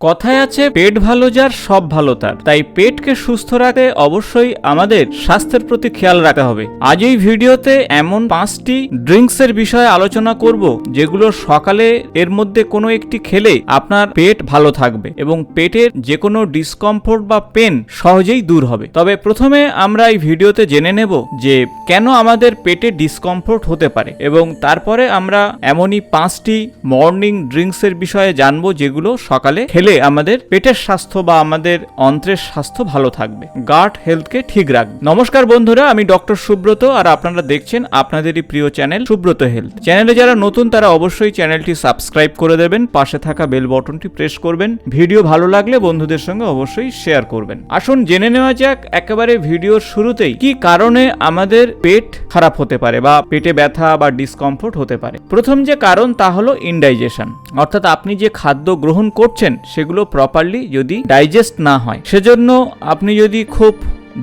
কথায় আছে পেট ভালো যার সব ভালো তার। তাই পেটকে সুস্থ রাখতে অবশ্যই আমাদের স্বাস্থ্যের প্রতি খেয়াল রাখতে হবে। আজ এই ভিডিওতে এমন 5টি ড্রিঙ্কসের বিষয়ে আলোচনা করব যেগুলো সকালে এর মধ্যে কোনো একটি খেলে আপনার পেট ভালো থাকবে এবং পেটের যে কোনো ডিসকমফোর্ট বা পেন সহজেই দূর হবে। তবে প্রথমে আমরা এই ভিডিওতে জেনে নেব যে কেন আমাদের পেটে ডিসকমফোর্ট হতে পারে এবং তারপরে আমরা এমনই 5টি মর্নিং ড্রিঙ্কসের বিষয়ে জানবো যেগুলো সকালে খেলে আমাদের পেটের স্বাস্থ্য বা আমাদের অন্ত্রের স্বাস্থ্য ভালো থাকবে, গাট হেলথকে ঠিক রাখবে। নমস্কার বন্ধুরা, আমি ডক্টর সুব্রত আর আপনারা দেখছেন আপনাদেরই প্রিয় চ্যানেল সুব্রত হেলথ। চ্যানেলে যারা নতুন তারা অবশ্যই চ্যানেলটি সাবস্ক্রাইব করে দেবেন, পাশে থাকা বেল বটনটি প্রেস করবেন। ভিডিও ভালো লাগলে বন্ধুদের সঙ্গে অবশ্যই শেয়ার করবেন। আসুন জেনে নেওয়া যাক একেবারে ভিডিওর শুরুতেই কি কারণে আমাদের পেট খারাপ হতে পারে বা পেটে ব্যথা বা ডিসকমফোর্ট হতে পারে। প্রথম যে কারণ তা হলো ইনডাইজেশন, অর্থাৎ আপনি যে খাদ্য গ্রহণ করছেন সেগুলো প্রপারলি যদি ডাইজেস্ট না হয়, সেজন্য আপনি যদি খুব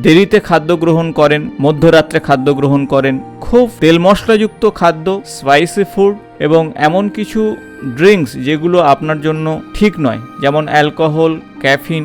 দেরিতে খাদ্য গ্রহণ করেন, মধ্যরাত্রে খাদ্য গ্রহণ করেন, খুব তেল মশলাযুক্ত খাদ্য, স্পাইসি ফুড এবং এমন কিছু ড্রিঙ্কস যেগুলো আপনার জন্য ঠিক নয়, যেমন অ্যালকোহল, ক্যাফিন,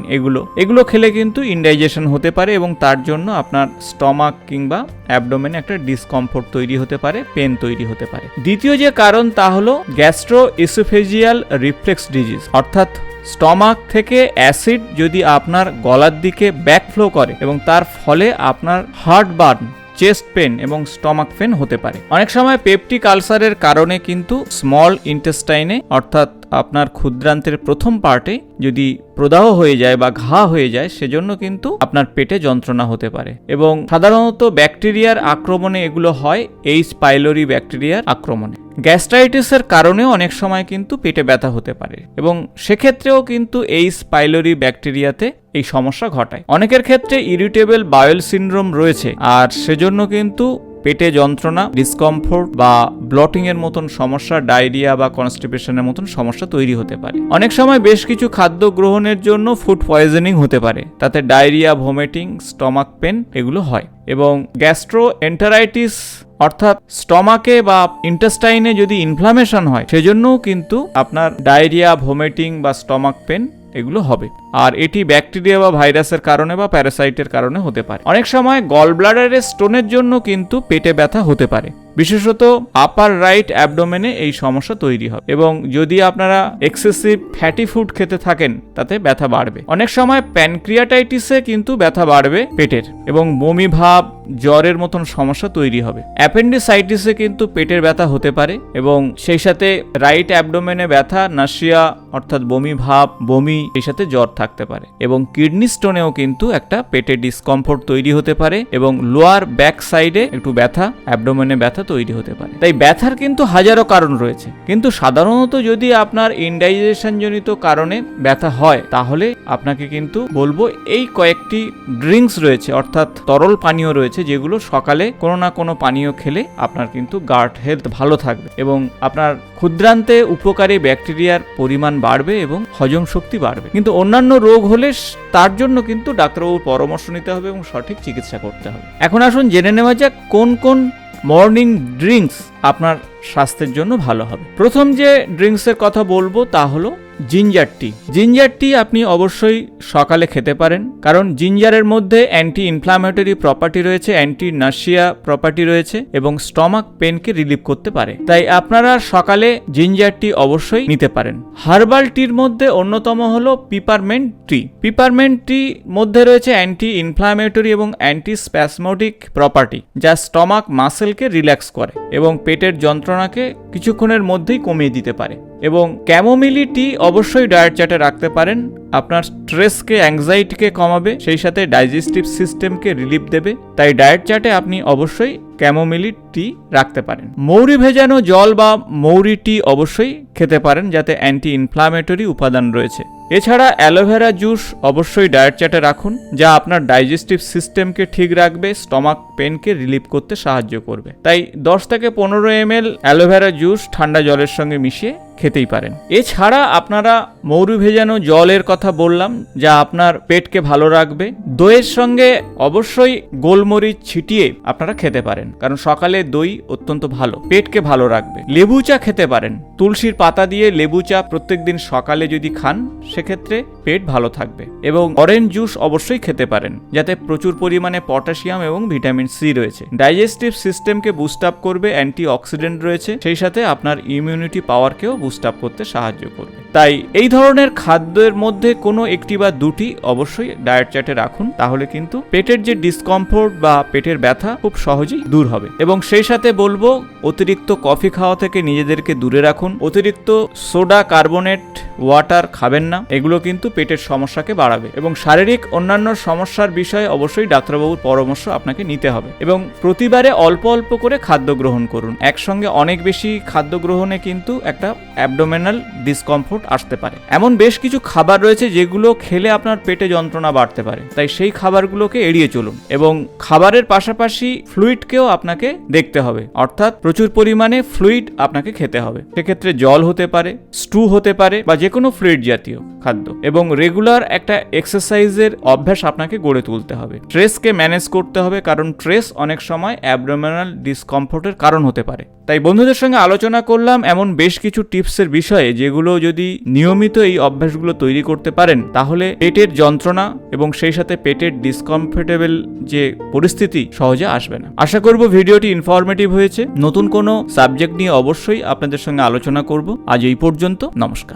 এগুলো খেলে কিন্তু ইনডাইজেশন হতে পারে এবং তার জন্য আপনার স্টমাক কিংবা অ্যাবডোমেনে একটা ডিসকমফোর্ট তৈরি হতে পারে, পেন তৈরি হতে পারে। দ্বিতীয় যে কারণ তা হলো গ্যাস্ট্রোএসোফেজিয়াল রিফ্লেক্স ডিজিজ, অর্থাৎ স্টমাক থেকে অ্যাসিড যদি আপনার গলার দিকে ব্যাকফ্লো করে এবং তার ফলে আপনার হার্ট বার্ন, চেস্ট পেন এবং স্টমাক পেন হতে পারে। অনেক সময় পেপটিক আলসারের কারণে কিন্তু স্মল ইন্টেস্টাইনে অর্থাৎ আপনার ক্ষুদ্রান্ত্রের প্রথম পার্টে যদি প্রদাহ হয়ে যায় বা ঘা হয়ে যায়, সেজন্য কিন্তু আপনার পেটে যন্ত্রণা হতে পারে এবং সাধারণত ব্যাকটেরিয়ার আক্রমণে এগুলো হয়, এইচ পাইলোরি ব্যাকটেরিয়ার আক্রমণে। গ্যাস্ট্রাইটিসের কারণেও অনেক সময় কিন্তু পেটে ব্যথা হতে পারে এবং সেক্ষেত্রেও কিন্তু এইচ পাইলোরি ব্যাকটেরিয়াতে এই সমস্যা ঘটায়। অনেকের ক্ষেত্রে ইরিটেবল বাউল সিনড্রোম রয়েছে আর সেজন্য কিন্তু পেটে যন্ত্রণা, ডিসকমফোর্ট বা ব্লটিং এর মতন সমস্যা, ডায়রিয়া বা কনস্টিপেশনের মতন সমস্যা তৈরি হতে পারে। অনেক সময় বেশ কিছু খাদ্য গ্রহণের জন্য ফুড পয়জনিং হতে পারে, তাতে ডায়রিয়া, ভমিটিং, স্টমাক পেন এগুলো হয়। এবং গ্যাস্ট্রোএন্টারাইটিস অর্থাৎ স্টমাকে বা ইন্টেস্টাইনে যদি ইনফ্লামেশন হয়, সেজন্যও কিন্তু আপনার ডায়রিয়া, ভমিটিং বা স্টমাক পেন এগুলো হবে। আর এটি ব্যাকটেরিয়া বা ভাইরাসের কারণে বা প্যারাসাইটের কারণে হতে পারে। অনেক সময় গল ব্লাডারের স্টোনের জন্য কিন্তু পেটে ব্যথা হতে পারে, বিশেষত আপার রাইট অ্যাবডোমেনে এই সমস্যা তৈরি হয় এবং যদি আপনারা এক্সেসিভ ফ্যাটি ফুড খেতে থাকেন তাতে ব্যথা বাড়বে। অনেক সময় প্যানক্রিয়াটাইটিসে কিন্তু ব্যথা বাড়বে পেটের এবং বমি ভাব, জ্বরের মতন সমস্যা তৈরি হবে। অ্যাপেন্ডিসাইটিসে কিন্তু পেটের ব্যথা হতে পারে এবং সেই সাথে রাইট অ্যাবডোমেনে ব্যথা, নাসিয়া অর্থাৎ বমি ভাব, বমি, এই সাথে জ্বর থাকতে পারে এবং কিডনি স্টোনেও কিন্তু একটা পেটে ডিসকমফোর্ট তৈরি হতে পারে এবং লোয়ার ব্যাক সাইডে একটু ব্যথা, অ্যাবডোমেনে ব্যথা তৈরি হতে পারে। তাই ব্যথার কিন্তু হাজারো কারণ রয়েছে, কিন্তু সাধারণত যদি আপনার ইনডাইজেশন জনিত কারণে ব্যথা হয় তাহলে আপনাকে কিন্তু বলবো এই কয়েকটি ড্রিঙ্কস রয়েছে, অর্থাৎ তরল পানীয় রয়েছে, যেগুলো সকালে কোনো না কোনো পানীয় খেলে আপনার কিন্তু গাট হেলথ ভালো থাকবে এবং আপনার ক্ষুদ্রান্তে উপকারী ব্যাকটেরিয়ার পরিমাণ বাড়বে এবং হজম শক্তি বাড়বে। কিন্তু অন্যান্য রোগ হলে তার জন্য কিন্তু ডাক্তারবাবুর পরামর্শ নিতে হবে এবং সঠিক চিকিৎসা করতে হবে। এখন আসুন জেনে নেওয়া যাক কোন কোন মর্নিং ড্রিঙ্কস আপনার স্বাস্থ্যের জন্য ভালো হবে। প্রথম যে ড্রিঙ্কসের কথা বলবো তা হলো জিঞ্জার টি। জিঞ্জার টি আপনি অবশ্যই সকালে খেতে পারেন, কারণ জিঞ্জারের মধ্যে অ্যান্টি ইনফ্ল্যামেটরি প্রপার্টি রয়েছে, অ্যান্টি নাসিয়া প্রপার্টি রয়েছে এবং স্টমাক পেনকে রিলিভ করতে পারে। তাই আপনারা সকালে জিঞ্জার টি অবশ্যই নিতে পারেন। হার্বাল টির মধ্যে অন্যতম হলো পিপারমেন্ট টি। পিপারমেন্ট টি মধ্যে রয়েছে অ্যান্টি ইনফ্ল্যামেটরি এবং অ্যান্টি স্প্যাসমোটিক প্রপার্টি, যা স্টমাক মাসেলকে রিল্যাক্স করে এবং পেটের যন্ত্রণাকে কিছুক্ষণের মধ্যেই কমিয়ে দিতে পারে। এবং ক্যামোমিলি টি অবশ্যই ডায়েট চার্টে রাখতে পারেন, আপনার স্ট্রেসকে, অ্যাংজাইটিকে কমাবে, সেই সাথে ডাইজেস্টিভ সিস্টেমকে রিলিফ দেবে। তাই ডায়েট চার্টে আপনি অবশ্যই ক্যামোমিলি টি রাখতে পারেন। মৌরি ভেজানো জল বা মৌরি টি অবশ্যই খেতে পারেন, যাতে অ্যান্টি ইনফ্ল্যামেটরি উপাদান রয়েছে। এছাড়া অ্যালোভেরা জুস অবশ্যই ডায়েট চার্টে রাখুন, যা আপনার ডাইজেস্টিভ সিস্টেমকে ঠিক রাখবে, স্টমাক পেনকে রিলিফ করতে সাহায্য করবে। তাই 10 থেকে 15 ml অ্যালোভেরা জুস ঠান্ডা জলের সঙ্গে মিশিয়ে খেতেই পারেন। এছাড়া আপনারা মৌরি ভেজানো জলের কথা বললাম, যা আপনার পেটকে ভালো রাখবে। দইয়ের সঙ্গে অবশ্যই গোলমরিচ ছিটিয়ে আপনারা খেতে পারেন, কারণ সকালে দই অত্যন্ত ভালো, পেটকে ভালো রাখবে। লেবু চা খেতে পারেন, তুলসীর পাতা দিয়ে লেবু চা প্রত্যেকদিন সকালে যদি খান সেক্ষেত্রে পেট ভালো থাকবে। এবং অরেঞ্জ জুস অবশ্যই খেতে পারেন, যাতে প্রচুর পরিমাণে পটাশিয়াম এবং ভিটামিন সি রয়েছে। ডাইজেস্টিভ সিস্টেমকে বুস্ট আপ করবে, অ্যান্টি অক্সিডেন্ট রয়েছে, সেই সাথে আপনার ইমিউনিটি পাওয়ারকেও বুস্ট আপ করতে সাহায্য করবে। তাই এই ধরনের খাদ্যের মধ্যে কোনো একটি বা দুটি অবশ্যই ডায়েট চার্টে রাখুন, তাহলে কিন্তু পেটের যে ডিসকমফোর্ট বা পেটের ব্যথা খুব সহজেই দূর হবে। এবং সেই সাথে বলবো, অতিরিক্ত কফি খাওয়া থেকে নিজেদেরকে দূরে রাখুন। অতিরিক্ত সোডা, কার্বনেট ওয়াটার খাবেন না, এগুলো কিন্তু পেটের সমস্যাকে বাড়াবে। এবং শারীরিক অন্যান্য সমস্যার বিষয়ে অবশ্যই ডাক্তারবাবুর পরামর্শ আপনাকে নিতে হবে। এবং প্রতিবারে অল্প অল্প করে খাদ্য গ্রহণ করুন। একসঙ্গে অনেক বেশি খাদ্য গ্রহণে কিন্তু একটা অ্যাবডোমিনাল ডিসকমফোর্ট আসতে পারে। এমন বেশ কিছু খাবার রয়েছে যেগুলো খেলে আপনার পেটে যন্ত্রণা বাড়তে পারে, তাই সেই খাবারগুলোকে এড়িয়ে চলুন। এবং খাবারের পাশাপাশি ফ্লুইডকেও আপনাকে দেখতে হবে, অর্থাৎ প্রচুর পরিমাণে ফ্লুইড আপনাকে খেতে হবে। সেক্ষেত্রে জল হতে পারে, স্টু হতে পারে, বা যে কোনো ফ্লুইড জাতীয় খাদ্য। এবং রেগুলার একটা এক্সারসাইজের অভ্যাস আপনাকে গড়ে তুলতে হবে। স্ট্রেসকে ম্যানেজ করতে হবে, কারণ স্ট্রেস অনেক সময় অ্যাবডোমিনাল ডিসকমফোর্টের কারণ হতে পারে। তাই বন্ধুদের সঙ্গে আলোচনা করলাম এমন বেশ কিছু টিপসের বিষয়ে, যেগুলো যদি নিয়মিত এই অভ্যাসগুলো তৈরি করতে পারেন, তাহলে পেটের যন্ত্রণা এবং সেই সাথে পেটের ডিসকমফোর্টেবল যে পরিস্থিতি সহজে আসবে না। আশা করব ভিডিওটি ইনফরমেটিভ হয়েছে। নতুন কোনো সাবজেক্ট নিয়ে অবশ্যই আপনাদের সঙ্গে আলোচনা করব। আজ এই পর্যন্ত, নমস্কার।